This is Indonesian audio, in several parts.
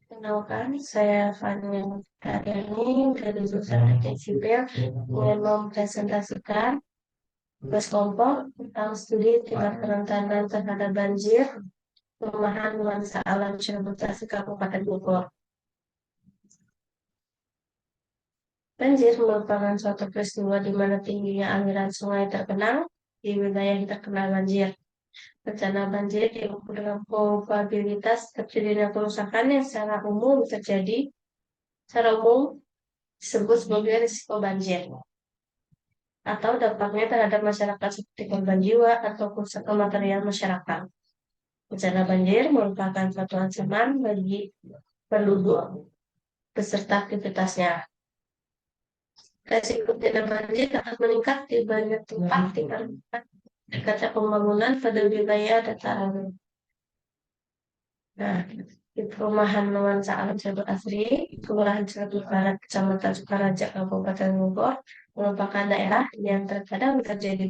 Kenalkan, saya Fani Karyani dari jurusan Teknik Sipil ingin mempresentasikan tugas kelompok tentang studi tingkat kerentanan terhadap banjir, perumahan nuansa alam Cirebon Kabupaten Bogor. Banjir merupakan suatu peristiwa di mana tingginya aliran sungai terkenang di wilayah yang terkena banjir. Bencana banjir diukur dengan probabilitas terjadinya kerusakan yang secara umum disebut sebagai risiko banjir atau dampaknya terhadap masyarakat seperti korban jiwa atau kerusakan material masyarakat. Bencana banjir merupakan suatu ancaman bagi penduduk beserta aktivitasnya. Resiko bencana banjir akan meningkat di banyak tempat dekatnya pembangunan pada wilayah dataran. Nah, di perumahan nuansa alam Cirebon Asri, Kelurahan Cirebon Barat, Kecamatan Sukaraja, Kabupaten Bogor, merupakan daerah yang terkadang terjadi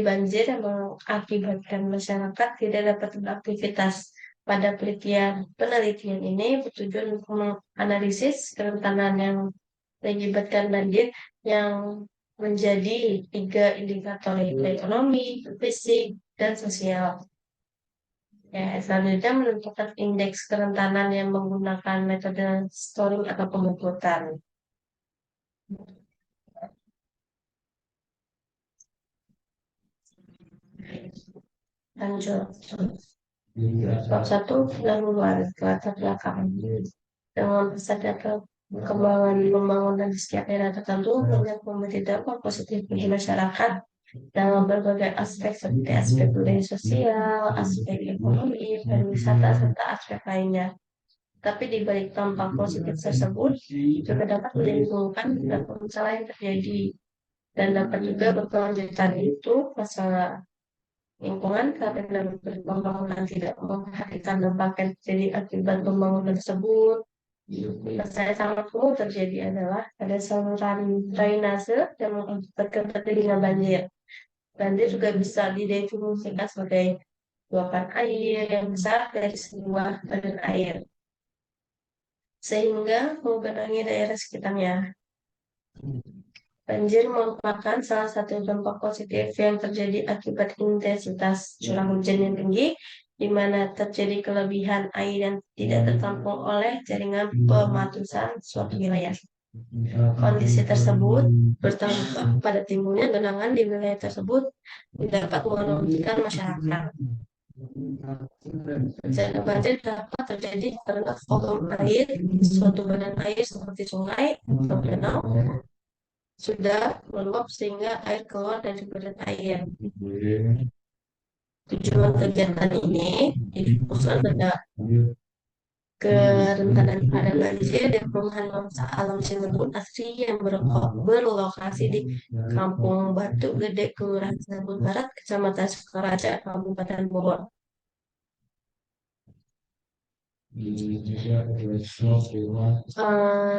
banjir yang mengakibatkan masyarakat tidak dapat beraktivitas. Pada penelitian ini bertujuan untuk menganalisis kerentanan yang mengakibatkan banjir yang menjadi 3 indikator yaitu ekonomi, fisik, dan sosial. Ya, selanjutnya menentukan indeks kerentanan yang menggunakan metode scoring atau pemungkutan. Lanjut. Bab 1, pendahuluan latar belakang. Dengan pesatnya perkembangan pembangunan di setiap daerah tertentu banyak memberi dampak positif bagi masyarakat dalam berbagai aspek seperti aspek budaya sosial, aspek ekonomi, pariwisata, serta aspek lainnya. Tapi di balik dampak positif tersebut juga dapat menimbulkan beberapa masalah yang terjadi dan dapat juga berkelanjutan itu masalah lingkungan karena pembangunan tidak memperhatikan dampak yang terjadi akibat pembangunan tersebut. Saya sangat umum terjadi adalah ada saluran drainase yang mengakibatkan terjadinya banjir. Banjir juga bisa didefinisikan sebagai luapan air yang besar dari sebuah badan air sehingga menggenangi daerah sekitarnya. Banjir merupakan salah satu dampak positif yang terjadi akibat intensitas curah hujan yang tinggi, di mana terjadi kelebihan air yang tidak tertampung oleh jaringan pematusan suatu wilayah. Kondisi tersebut berdampak pada timbulnya genangan di wilayah tersebut dapat merugikan masyarakat. Bencana banjir dapat terjadi karena volume air di suatu badan air seperti sungai atau danau sudah meluap sehingga air keluar dari badan air. Tujuan kegiatan ini difokuskan pada kerentanan pada banjir di perumahan nuansa alam Cirebon Asri yang berlokasi di Kampung Batu Gede, Kelurahan Cirebon Barat, Kecamatan Sukaraja, Kabupaten Bogor.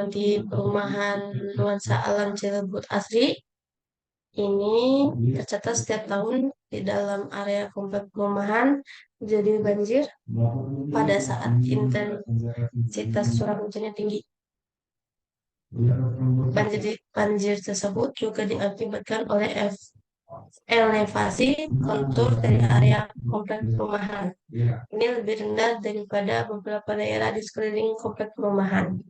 Di perumahan nuansa alam Cirebon Asri ini tercatat setiap tahun di dalam area komplek perumahan terjadi banjir pada saat intensitas curah hujannya tinggi. Banjir tersebut juga diakibatkan oleh elevasi kontur dari area komplek perumahan. Ini lebih rendah daripada beberapa daerah di sekeliling komplek perumahan.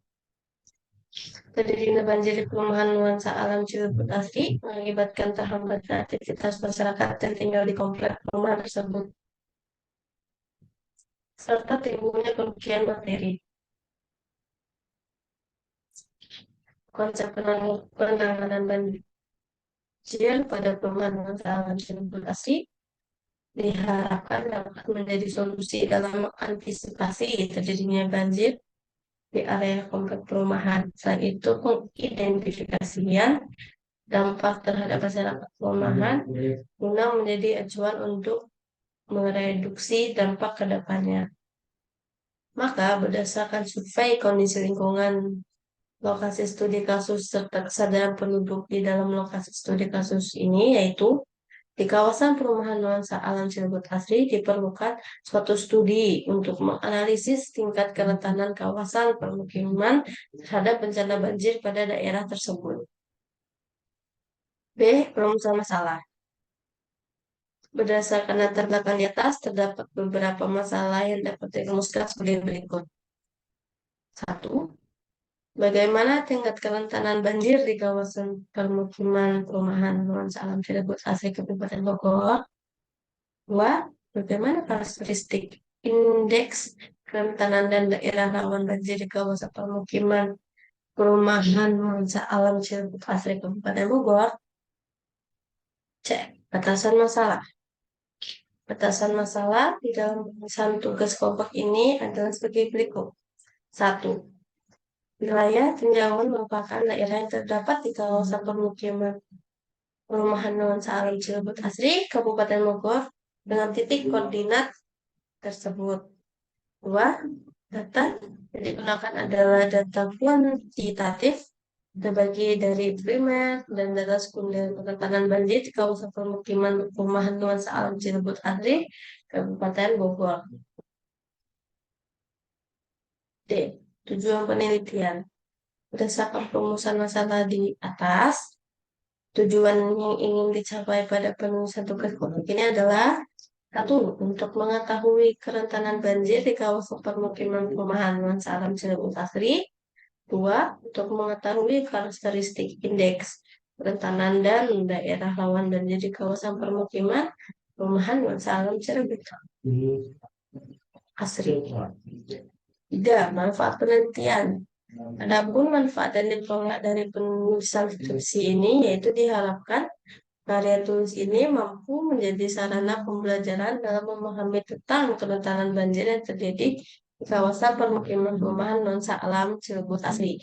Terjadinya banjir di perumahan nuansa alam Cirebon Asri mengakibatkan terhambatnya aktivitas masyarakat yang tinggal di komplek perumahan tersebut, serta timbulnya kerugian materi. Konsep penanganan banjir pada perumahan nuansa alam Cirebon Asri diharapkan dapat menjadi solusi dalam mengantisipasi terjadinya banjir di area komplek perumahan. Selain itu, pengidentifikasian dampak terhadap masyarakat perumahan guna menjadi acuan untuk mereduksi dampak ke depannya. Maka berdasarkan survei kondisi lingkungan, lokasi studi kasus serta kesadaran penduduk di dalam lokasi studi kasus ini yaitu Di kawasan perumahan nuansa alam Cilebut Asri diperlukan suatu studi untuk menganalisis tingkat kerentanan kawasan permukiman terhadap bencana banjir pada daerah tersebut. B. Rumusan masalah. Berdasarkan latar belakang di atas, terdapat beberapa masalah yang dapat dirumuskan sebagai berikut. 1. Bagaimana tingkat kerentanan banjir di kawasan permukiman perumahan nuansa alam Cilebut Asri Kabupaten Bogor? 2. Bagaimana karakteristik indeks kerentanan dan daerah rawan banjir di kawasan permukiman perumahan nuansa alam Cilebut Asri Kabupaten Bogor? C. Batasan masalah. Batasan masalah di dalam penulisan tugas kelompok ini adalah sebagai berikut. 1. Wilayah tinjauan merupakan daerah yang terdapat di kawasan permukiman perumahan nuansa alam Cilebut Asri, Kabupaten Bogor, dengan titik koordinat tersebut. 2. Data yang digunakan adalah data kuantitatif terbagi dari primer dan data sekunder kerentanan banjir di kawasan permukiman perumahan nuansa alam Cilebut Asri, Kabupaten Bogor. D. Tujuan penelitian. Berdasarkan perumusan masalah di atas, tujuan yang ingin dicapai pada penulisan tugas kelompok ini adalah 1. Untuk mengetahui kerentanan banjir di kawasan permukiman perumahan nuansa alam Cilebut Asri. 2. Untuk mengetahui karakteristik indeks kerentanan dan daerah rawan banjir di kawasan permukiman perumahan nuansa alam Cilebut Asri. 3. Manfaat penelitian. Adapun manfaat yang diperoleh dari penulisan skripsi ini yaitu diharapkan karya tulis ini mampu menjadi sarana pembelajaran dalam memahami tentang kerentanan banjir yang terjadi di kawasan permukiman perumahan nuansa alam Cilebut Asri.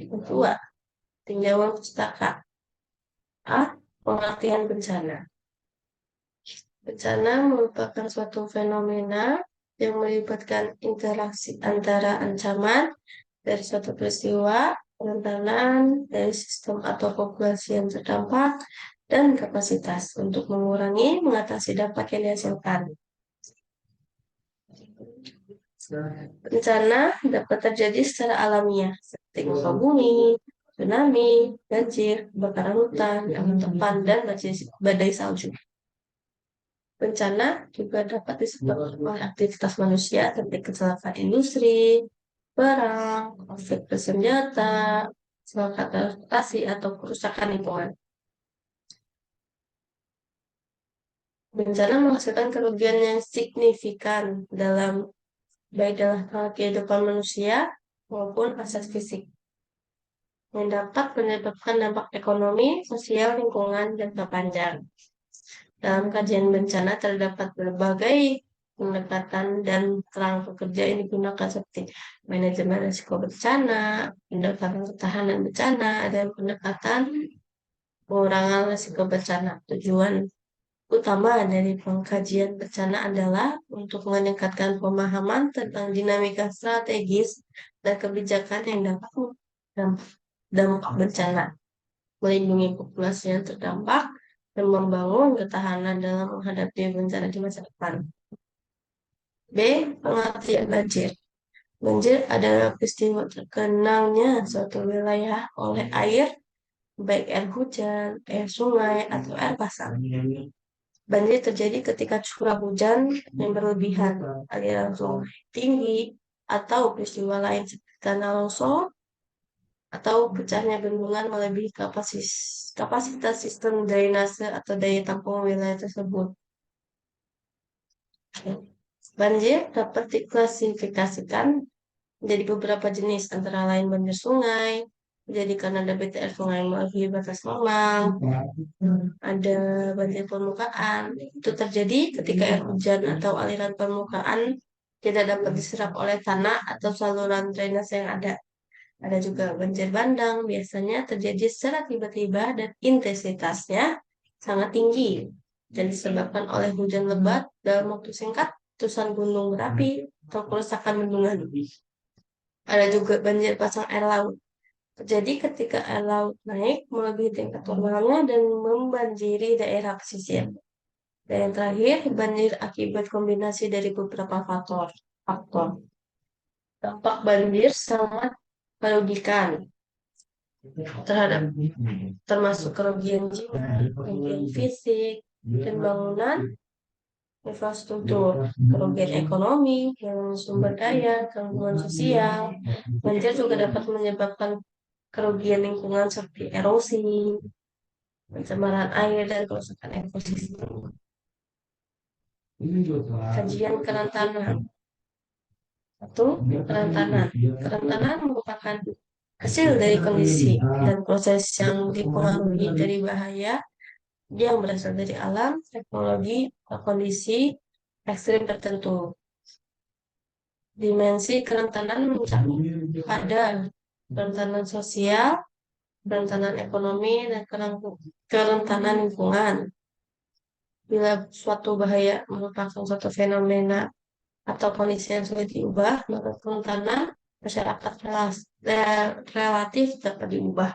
Kedua, tinjauan pustaka. A. Pengertian bencana. Bencana merupakan suatu fenomena yang melibatkan interaksi antara ancaman dari suatu peristiwa, kerentanan dari sistem atau populasi yang terdampak, dan kapasitas untuk mengurangi mengatasi dampak yang dihasilkan. Bencana dapat terjadi secara alamiah, seperti gempa bumi, tsunami, banjir, kebakaran hutan, angin topan, dan badai salju. Bencana juga dapat disebabkan oleh aktivitas manusia seperti kecelakaan industri, perang, konflik bersenjata, kecelakaan transportasi, atau kerusakan lingkungan. Bencana menghasilkan kerugian yang signifikan baik dalam hal kehidupan manusia maupun aset fisik, yang dapat menyebabkan dampak ekonomi, sosial, lingkungan, dan panjang. Dalam kajian bencana terdapat berbagai pendekatan dan kerangka kerja yang digunakan seperti manajemen risiko bencana, pendekatan ketahanan bencana, dan pendekatan pengurangan risiko bencana. Tujuan utama dari pengkajian bencana adalah untuk meningkatkan pemahaman tentang dinamika strategis dan kebijakan yang dapat dampak bencana, melindungi populasi yang terdampak, dan membangun ketahanan dalam menghadapi bencana di masa depan. B. Pengertian banjir. Banjir adalah peristiwa terkenalnya suatu wilayah oleh air, baik air hujan, air sungai, atau air pasang. Banjir terjadi ketika curah hujan yang berlebihan, aliran sungai tinggi, atau peristiwa lain seperti tanah longsor, atau pecahnya bendungan melebihi kapasitas sistem drainase atau daya tampung wilayah tersebut. Banjir dapat diklasifikasikan menjadi beberapa jenis, antara lain banjir sungai, jadi karena debit air sungai melebihi batas normal. Ada banjir permukaan, itu terjadi ketika air hujan atau aliran permukaan tidak dapat diserap oleh tanah atau saluran drainase yang ada. Ada juga banjir bandang, biasanya terjadi secara tiba-tiba dan intensitasnya sangat tinggi dan disebabkan oleh hujan lebat dalam waktu singkat, letusan gunung berapi, atau kerusakan bendungan. Ada juga banjir pasang air laut. Terjadi ketika air laut naik melebihi tingkat normalnya dan membanjiri daerah pesisir. Dan yang terakhir, banjir akibat kombinasi dari beberapa faktor. Dampak banjir sangat merugikan terhadap termasuk kerugian jiwa, kerugian fisik, dan bangunan infrastruktur, kerugian ekonomi, kehilangan sumber daya, gangguan sosial. Banjir juga dapat menyebabkan kerugian lingkungan seperti erosi, pencemaran air, dan kerusakan ekosistem. Kajian kerentanan. Satu, kerentanan. Kerentanan merupakan hasil dari kondisi dan proses yang dipengaruhi dari bahaya yang berasal dari alam, teknologi, atau kondisi ekstrim tertentu. Dimensi kerentanan mencakup ada kerentanan sosial, kerentanan ekonomi, dan kerentanan lingkungan. Bila suatu bahaya merupakan suatu fenomena atau kondisi yang sulit diubah, maka kerentanan masyarakat relatif dapat diubah.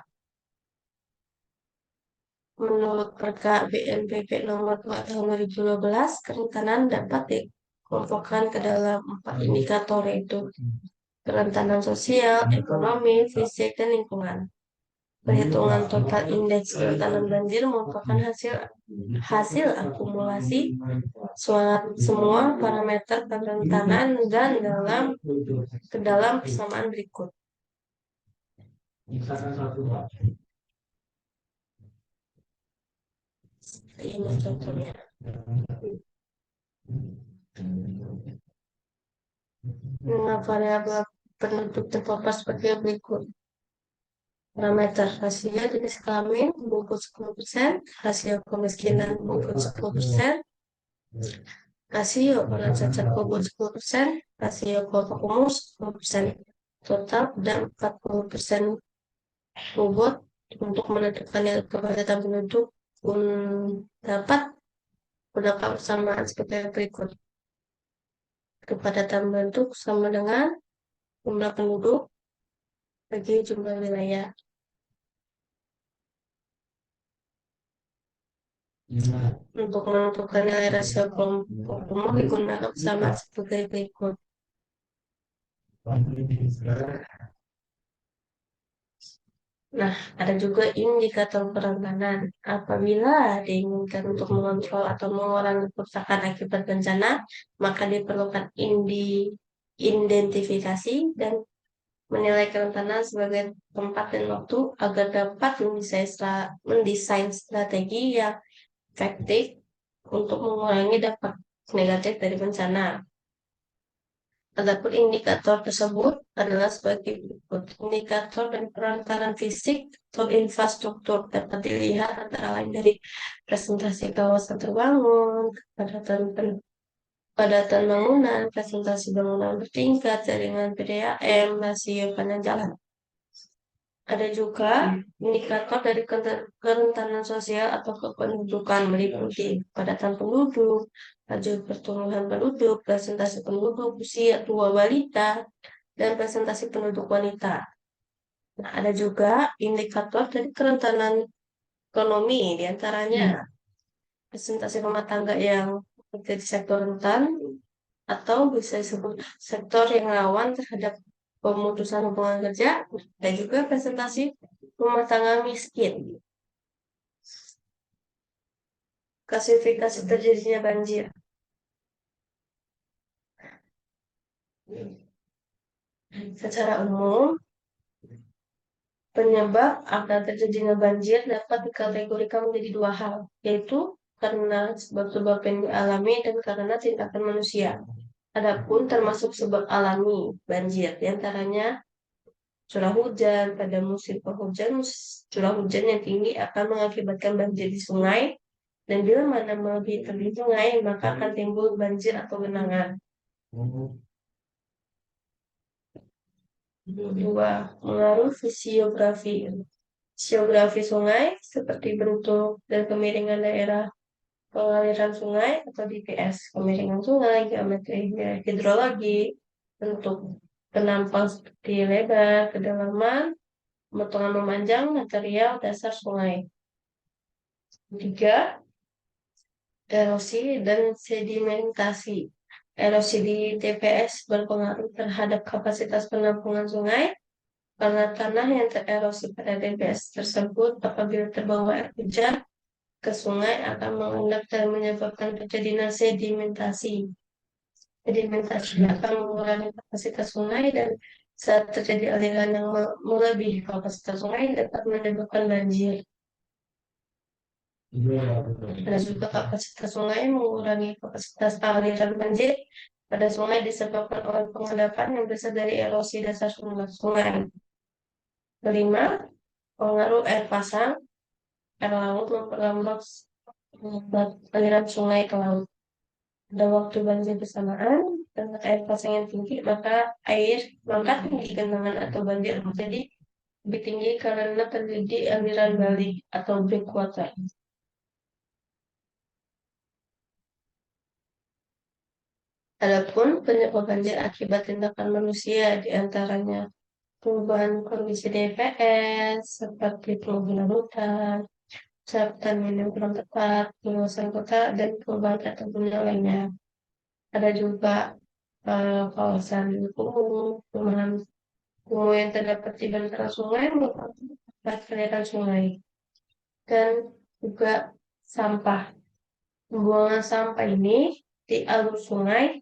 Menurut Perka BNPB nomor 2 tahun 2012, kerentanan dapat dikelompokkan ke dalam 4 indikator, yaitu kerentanan sosial, ekonomi, fisik, dan lingkungan. Perhitungan total indeks kerentanan banjir merupakan hasil akumulasi semua parameter kerentanan dan ke dalam persamaan berikut. Ini contohnya. Dengan variabel penduduk terpapar sebagai berikut. Parameter rasio jenis kelamin bungkus 10%, rasio kemiskinan bungkus 10%, rasio orang cacat bungkus 10%, rasio kelompok umur 10%. Total ada 40% bobot untuk menentukan nilai kepadatan penduduk dapat berdampak persamaan sebagai berikut. Kepadatan penduduk sama dengan jumlah penduduk bagi jumlah wilayah. Untuk menentukan nilai rasio kelompok umur digunakan sama sebagai berikut. Nah, ada juga indikator kerentanan. Apabila diinginkan untuk mengontrol atau mengurangi kerusakan akibat bencana, maka diperlukan identifikasi dan menilai kerentanan sebagai tempat dan waktu agar dapat mendesain strategi yang efektif untuk mengurangi dampak negatif dari bencana. Adapun indikator tersebut adalah sebagai berikut. Indikator dan kerentanan fisik atau infrastruktur dapat dilihat antara lain dari presentasi kawasan terbangun, kepadatan bangunan, presentasi bangunan bertingkat, jaringan PDAM, rasio panjang jalan. Ada juga indikator dari kerentanan sosial atau kependudukan meliputi kepadatan penduduk, laju pertumbuhan penduduk, presentasi penduduk usia tua balita, dan presentasi penduduk wanita. Nah, ada juga indikator dari kerentanan ekonomi, diantaranya presentasi rumah tangga yang menjadi sektor rentan, atau bisa disebut sektor yang rawan terhadap pemutusan hubungan kerja, dan juga presentasi rumah tangga miskin. Klasifikasi terjadinya banjir. Secara umum, penyebab akan terjadinya banjir dapat dikategorikan menjadi dua hal, yaitu karena sebab-sebab yang dialami dan karena tindakan manusia. Adapun termasuk sebab alami banjir, diantaranya curah hujan. Pada musim penghujan, curah hujan yang tinggi akan mengakibatkan banjir di sungai, dan bila mana melebihi tebing sungai, maka akan timbul banjir atau genangan. Dua, pengaruh fisiografi. Fisiografi sungai seperti bentuk dan kemiringan daerah pengaliran sungai atau DPS, kemiringan sungai, geometri hidrologi, bentuk penampang seperti lebar, kedalaman, Potongan memanjang material dasar sungai. 3. Erosi dan sedimentasi. Erosi di TPS berpengaruh terhadap kapasitas penampungan sungai karena tanah yang tererosi pada TPS tersebut apabila terbawa air hujan ke sungai akan mengendap dan menyebabkan terjadinya sedimentasi. Sedimentasi akan mengurangi kapasitas sungai dan saat terjadi aliran yang melebihi kapasitas sungai dapat menyebabkan banjir. Dan juga kapasitas sungai mengurangi kapasitas aliran banjir pada sungai disebabkan oleh pengendapan yang besar dari erosi dasar sungai. Kelima, pengaruh air pasang, air laut memperlambat aliran sungai ke laut. Pada waktu banjir bersamaan dengan air pasang yang tinggi, maka tinggi genangan atau banjir menjadi lebih tinggi karena terjadi aliran balik atau breakwater. Adapun penyebab banjir akibat tindakan manusia diantaranya perubahan kondisi DPS seperti penggunaan hutan, pencapaian yang kurang tepat, penguasaan kota, dan perubahan tata guna lainnya. Ada juga kawasan kumuh, perumahan kumuh yang terdapat di bantaran sungai merupakan tempat aliran sungai. Dan juga sampah. Pembuangan sampah ini di alur sungai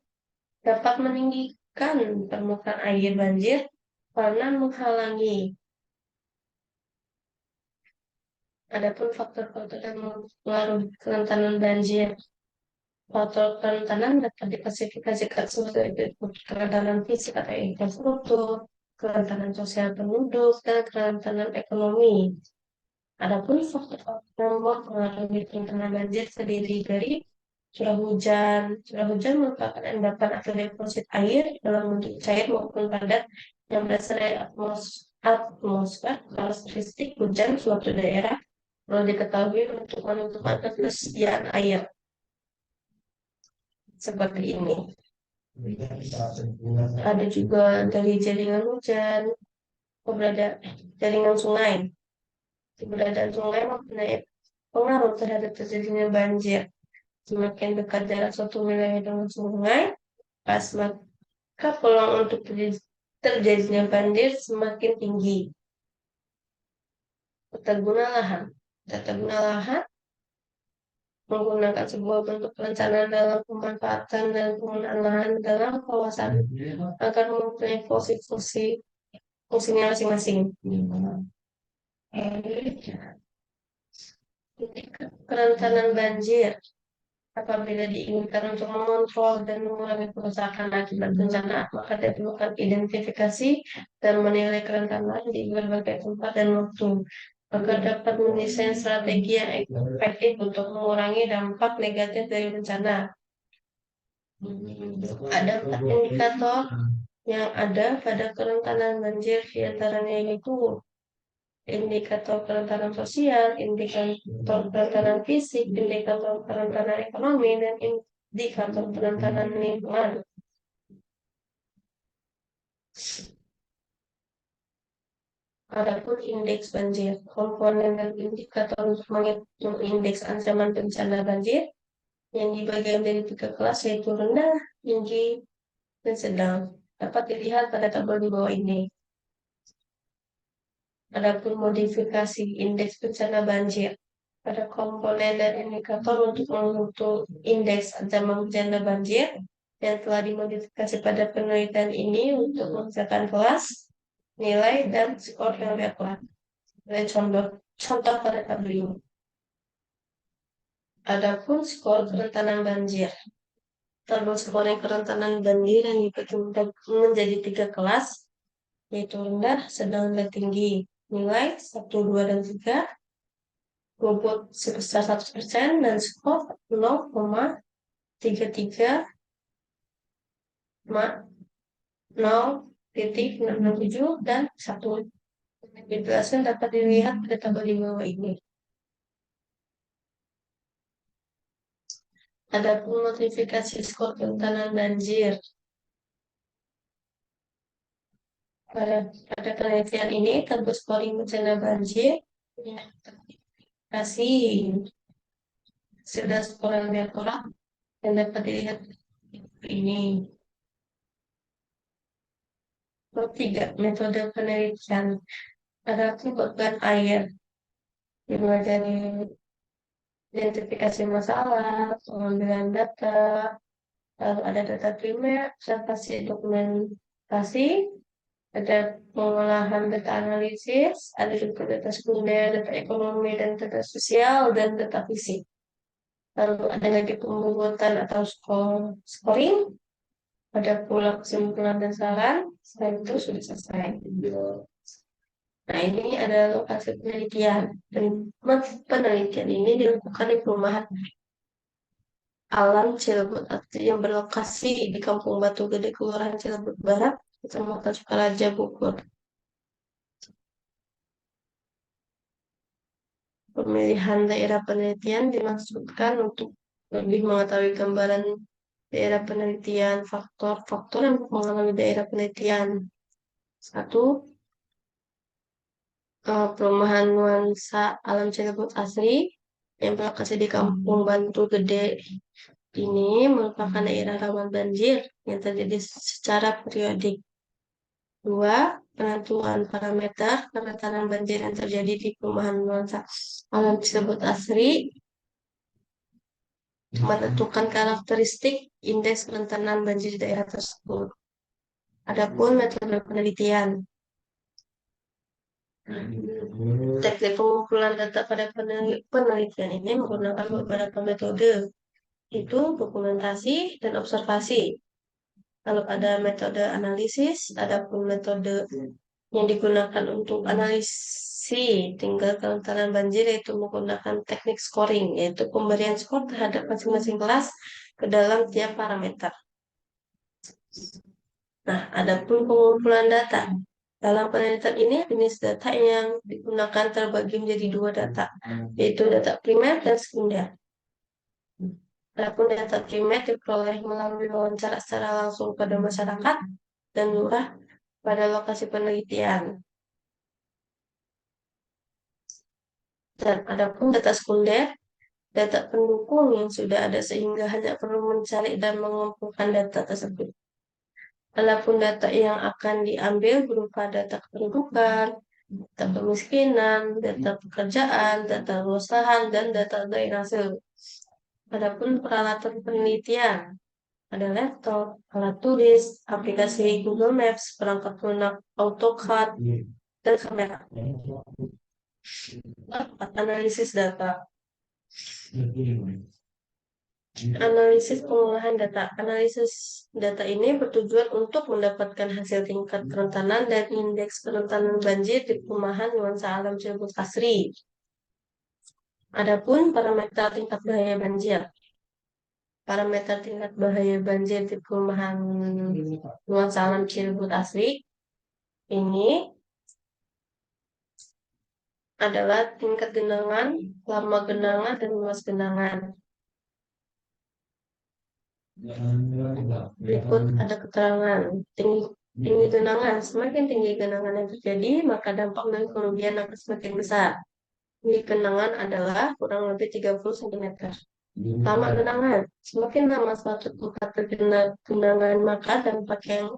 dapat meninggikan permukaan air banjir karena menghalangi. Adapun faktor-faktor yang mempengaruhi kerentanan banjir. Faktor kerentanan dapat diklasifikasikan sebagai kerentanan fisik atau infrastruktur, kerentanan sosial penduduk, dan kerentanan ekonomi. Adapun faktor-faktor yang mempengaruhi kerentanan banjir terdiri dari curah hujan. Curah hujan merupakan endapan atau deposit air dalam bentuk cair maupun padat yang berasal dari atmosfer. Karakteristik hujan suatu daerah perlu diketahui untuk menentukan ketersediaan air seperti ini. Ada juga dari jaringan hujan, jaringan sungai. Keberadaan sungai mempunyai pengaruh terhadap terjadinya banjir. Semakin dekat jarak suatu wilayah dengan sungai, maka peluang untuk terjadinya banjir semakin tinggi. Tata guna lahan. Tata guna lahan menggunakan sebuah bentuk perencanaan dalam pemanfaatan dan penggunaan lahan dalam kawasan agar mempunyai fungsinya masing-masing. Kerentanan banjir apabila diinginkan untuk mengontrol dan mengurangi kerusakan akibat bencana, maka diperlukan identifikasi dan menilai kerentanan di berbagai tempat dan waktu agar dapat mendesain strategi yang efektif untuk mengurangi dampak negatif dari bencana. Ada 4 indikator yang ada pada kerentanan banjir, diantaranya yaitu indikator kerentanan sosial, indikator kerentanan fisik, indikator kerentanan ekonomi, dan indikator kerentanan lingkungan. Adapun indeks banjir, komponen dan indikator untuk menghitung indeks ancaman bencana banjir yang dibagi menjadi 3 kelas yaitu rendah, tinggi, dan sedang. Dapat dilihat pada tabel di bawah ini. Adapun modifikasi indeks bencana banjir pada komponen dan indikator untuk menghitung indeks ancaman bencana banjir yang telah dimodifikasi pada penelitian ini untuk menghasilkan kelas, nilai, dan skor yang dapat. Dan contoh pada tabel ini. Adapun skor kerentanan banjir. Tabel skor kerentanan banjir yang dibagi menjadi 3 kelas, yaitu rendah, sedang, dan tinggi. Nilai 1, 2, dan 3, bobot sebesar 100%, dan skor 0,33, 0,667, dan 1. Penjelasan dapat dilihat pada tabel di bawah ini. Adapun notifikasi skor kerentanan banjir. Pada, pada penelitian ini, tabel scoring bencana banjir ya, kasih sudah skor yang akurat dan dapat dilihat ini. Ketiga, metode penelitian ada beban air, dimulai dari identifikasi masalah, pengambilan data, lalu ada data primer, observasi dokumentasi, ada pengolahan data analisis, ada juga data sekunder, data ekonomi dan data sosial, dan data fisik. Lalu ada lagi pembuatan atau scoring, ada pula kesimpulan dan saran, setelah itu sudah selesai. Nah, ini adalah lokasi penelitian. Dan penelitian ini dilakukan di perumahan Alam Cilebut yang berlokasi di Kampung Batu Gede, Kelurahan Cilebut Barat, Kecamatan Sukaraja, Bogor. Pemilihan daerah penelitian dimaksudkan untuk lebih mengetahui gambaran daerah penelitian, faktor-faktor yang mengalami daerah penelitian. Satu, perumahan nuansa alam Cilebut asri yang berlokasi di Kampung Batu Gede ini merupakan daerah rawan banjir yang terjadi secara periodik. Dua, penentuan parameter penanganan banjir yang terjadi di perumahan nuansa alam Cilebut asri menentukan karakteristik indeks kerentanan banjir di daerah tersebut. Adapun metode penelitian, teknik pengumpulan data pada penelitian ini menggunakan beberapa metode, itu dokumentasi dan observasi. Lalu ada metode analisis, ada pun metode yang digunakan untuk analisis tingkat kerentanan banjir yaitu menggunakan teknik scoring, yaitu pemberian skor terhadap masing-masing kelas ke dalam tiap parameter. Nah, ada pun pengumpulan data. Dalam penelitian ini, jenis data yang digunakan terbagi menjadi dua data, yaitu data primer dan sekunder. Adapun data primer diperoleh melalui wawancara secara langsung pada masyarakat dan lurah pada lokasi penelitian. Dan adapun data sekunder, data pendukung yang sudah ada sehingga hanya perlu mencari dan mengumpulkan data tersebut. Adapun data yang akan diambil berupa data kependudukan, data kemiskinan, data pekerjaan, data luas lahan, dan data drainase. Adapun peralatan penelitian, ada laptop, alat tulis, aplikasi Google Maps, perangkat lunak AutoCAD, dan kamera. Analisis data. Analisis pengolahan data. Analisis data ini bertujuan untuk mendapatkan hasil tingkat kerentanan dan indeks kerentanan banjir di perumahan nuansa alam Cilebut asri. Adapun parameter tingkat bahaya banjir. Parameter tingkat bahaya banjir di perumahan nuansa alam Cilebut asri ini adalah tingkat genangan, lama genangan, dan luas genangan. Berikut ada keterangan tinggi genangan. Semakin tinggi genangan yang terjadi, maka dampak dan kerugian akan semakin besar. Tinggi genangan adalah kurang lebih 30 cm. Lama genangan, semakin lama suatu tempat terkena genangan, maka dampak yang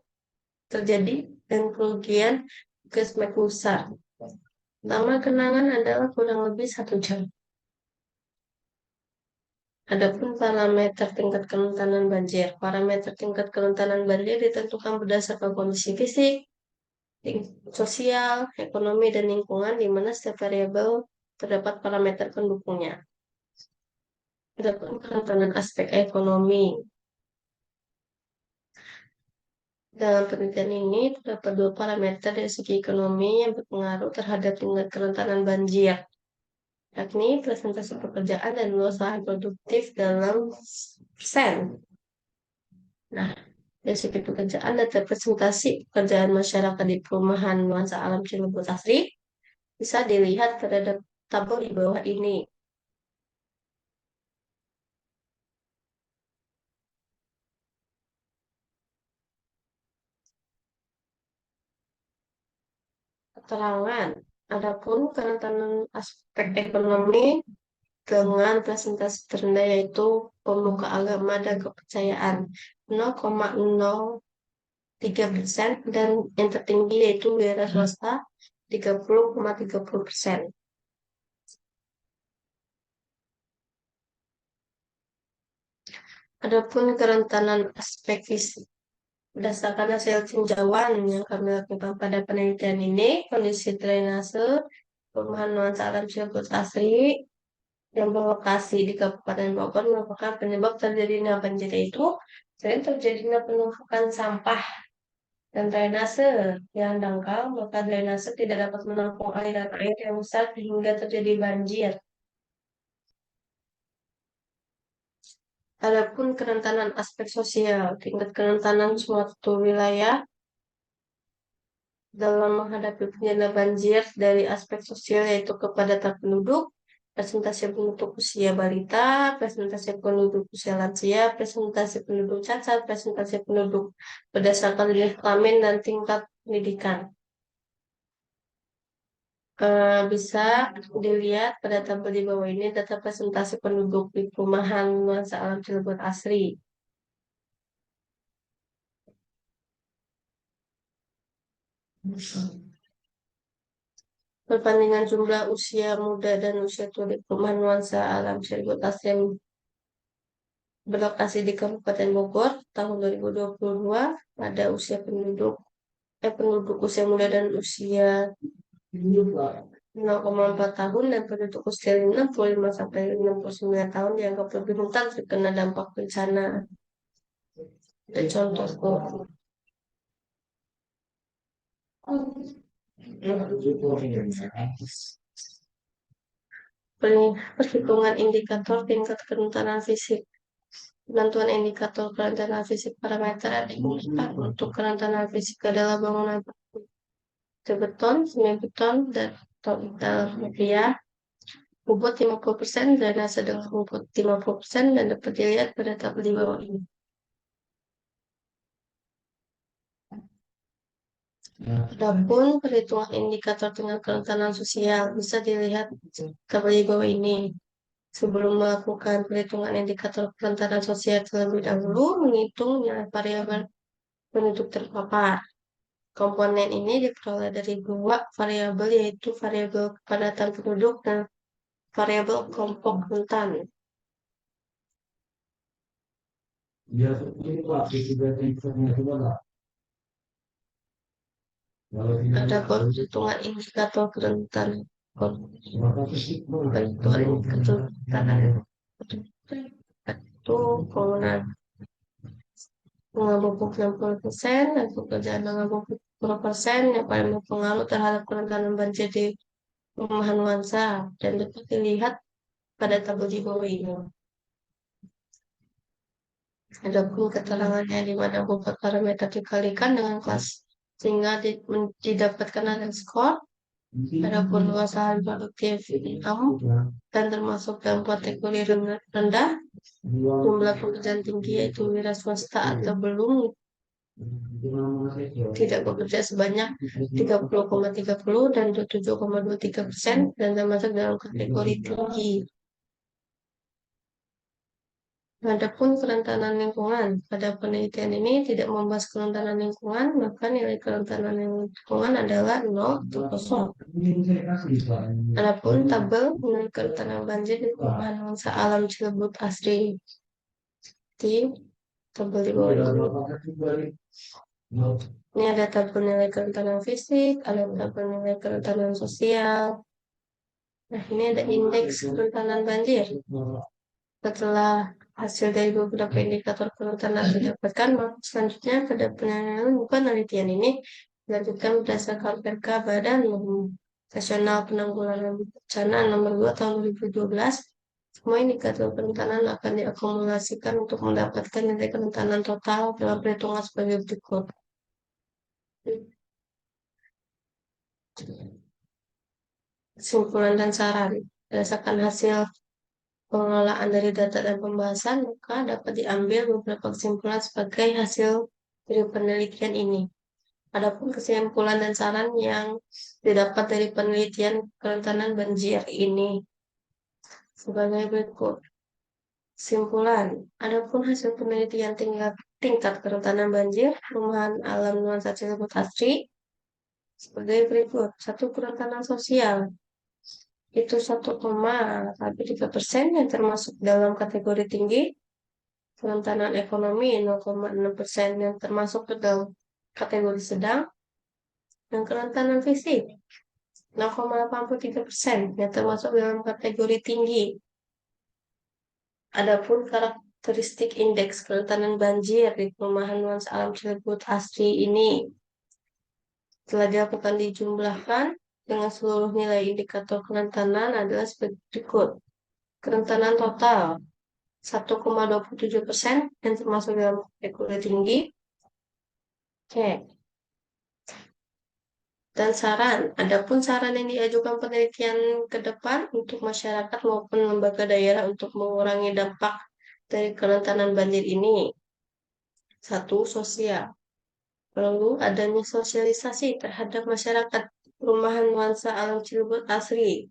terjadi dan kerugian juga semakin besar. Lama genangan adalah kurang lebih 1 jam. Adapun parameter tingkat kerentanan banjir. Parameter tingkat kerentanan banjir ditentukan berdasarkan kondisi fisik, sosial, ekonomi, dan lingkungan, di mana setiap variabel terdapat parameter pendukungnya. Adapun kerentanan aspek ekonomi. Dalam penelitian ini terdapat dua parameter dari segi ekonomi yang berpengaruh terhadap tingkat kerentanan banjir, yakni presentasi pekerjaan dan luas lahan produktif dalam persen. Nah, dari segi pekerjaan dan representasi pekerjaan masyarakat di perumahan nuansa alam Cilebut asri bisa dilihat pada tabel di bawah ini. keterangan. Adapun kerentanan aspek ekonomi dengan presentasi terendah yaitu pemuka agama dan kepercayaan 0,03% dan yang tertinggi yaitu wira swasta 30,30%. Adapun kerentanan aspek fisik. Berdasarkan hasil tinjauan yang kami lakukan pada penelitian ini, kondisi drainase perumahan nuansa alam Cirebon Asri yang berlokasi di Kabupaten Bogor merupakan penyebab terjadinya banjir itu selain terjadinya penumpukan sampah dan drainase yang dangkal, maka drainase tidak dapat menampung aliran air yang besar hingga terjadi banjir. Adapun kerentanan aspek sosial, tingkat kerentanan suatu wilayah dalam menghadapi bencana banjir dari aspek sosial yaitu kepadatan penduduk, presentasi penduduk usia balita, presentasi penduduk usia lansia, presentasi penduduk cacat, presentasi penduduk berdasarkan jenis kelamin dan tingkat pendidikan. Bisa dilihat pada tabel di bawah ini data presentasi penduduk di perumahan nuansa alam Cirebon Asri. Perbandingan jumlah usia muda dan usia tua di perumahan nuansa alam Cirebon Asri yang berlokasi di Kabupaten Bogor tahun 2022 pada penduduk usia muda dan usia 0,4 tahun dan penduduk usia 65 sampai 69 tahun dianggap lebih rentan terkena dampak bencana. Dan contoh perhitungan indikator tingkat kerentanan fisik. Penentuan indikator kerentanan fisik parameter yang digunakan untuk kerentanan fisik adalah bangunan beton, semen beton, dan dalam rupiah. Bobot 50%, drainase dengan bobot 50%, dan dapat dilihat pada tabel di bawah ini. Adapun perhitungan indikator tingkat kerentanan sosial bisa dilihat tabel di bawah ini. Sebelum melakukan perhitungan indikator kerentanan sosial terlebih dahulu, menghitung nilai variabel penduduk terpapar. Komponen ini diperoleh dari dua variabel yaitu variabel kepadatan penduduk dan variabel kelompok rentan. Ada perhitungan indikator kerentanan. Perhitungan indikator kerentanan itu penggunaan mengambil 60% dan pekerjaan mengambil 10% yang paling berpengaruh terhadap kerentanan banjir di perumahan nuansa dan dapat dilihat pada tabel di bawah ini. Adapun keterangannya di mana bobot parameter dikalikan dengan kelas sehingga didapatkan ada skor. Adapun luas lahan produktif 6 dan termasuk dalam kategori rendah, jumlah pekerjaan tinggi yaitu wira swasta atau belum tidak bekerja sebanyak 30,30 dan 7,23% dan termasuk dalam kategori tinggi. Adapun kerentanan lingkungan, pada penelitian ini tidak membahas kerentanan lingkungan, maka nilai kerentanan lingkungan adalah 0 atau 0. Adapun tabel nilai kerentanan banjir di perumahan nuansa alam Cirebon Asri di tabel di bawah ini. Ini ada tabel nilai kerentanan fisik, ada tabel nilai kerentanan sosial. Nah, ini ada indeks kerentanan banjir. Setelah hasil dari beberapa indikator kerentanan didapatkan, maka selanjutnya pada penelitian ini dilanjutkan berdasarkan Perka Badan Nasional Penanggulangan Bencana nomor 2 tahun 2012. Semua indikator kerentanan akan diakumulasikan untuk mendapatkan nilai kerentanan total dalam perhitungan sebagai berikut. Kesimpulan dan saran berdasarkan hasil pengelolaan dari data dan pembahasan, maka dapat diambil beberapa kesimpulan sebagai hasil dari penelitian ini. Adapun kesimpulan dan saran yang didapat dari penelitian kerentanan banjir ini sebagai berikut. Simpulan, adapun hasil penelitian tingkat kerentanan banjir perumahan alam nuansa Cilebut Asri sebagai berikut. Satu, kerentanan sosial itu 1,3% yang termasuk dalam kategori tinggi. Kerentanan ekonomi 0,6% yang termasuk ke dalam kategori sedang. Dan kerentanan fisik 0,83% yang termasuk dalam kategori tinggi. Adapun karakteristik indeks kerentanan banjir di perumahan nuansa alam Cilebut Asri ini telah dilakukan dijumlahkan dengan seluruh nilai indikator kerentanan adalah sebagai berikut. Kerentanan total 1,27% yang termasuk dalam kategori tinggi. Oke. Dan saran, adapun saran yang diajukan penelitian ke depan untuk masyarakat maupun lembaga daerah untuk mengurangi dampak dari kerentanan banjir ini. Satu, sosial. Perlu adanya sosialisasi terhadap masyarakat perumahan nuansa alam Cilebut Asri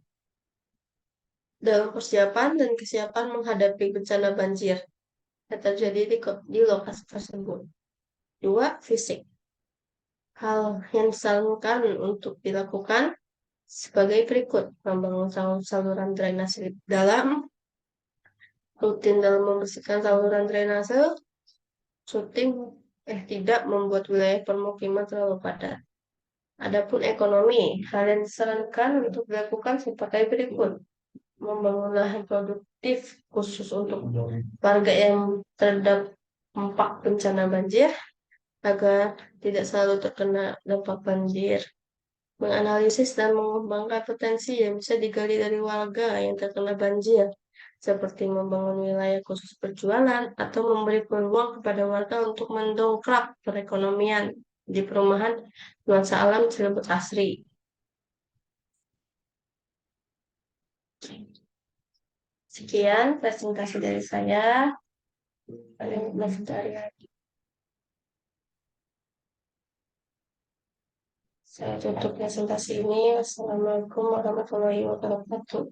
dalam persiapan dan kesiapan menghadapi bencana banjir yang terjadi di lokasi tersebut. Dua, fisik. Hal yang disarankan untuk dilakukan sebagai berikut: membangun saluran drainase dalam, rutin dalam membersihkan saluran drainase, syuting tidak membuat wilayah permukiman terlalu padat. Adapun ekonomi, hal yang disarankan untuk dilakukan sebagai berikut: membangun lahan produktif khusus untuk warga yang terdampak bencana banjir agar tidak selalu terkena dampak banjir. Menganalisis dan mengembangkan potensi yang bisa digali dari warga yang terkena banjir, seperti membangun wilayah khusus perjualan atau memberi peluang kepada warga untuk mendongkrak perekonomian di perumahan nuansa alam Cilebut Asri. Sekian presentasi dari saya. Saya tutup presentasi ini. Wassalamualaikum warahmatullahi wabarakatuh.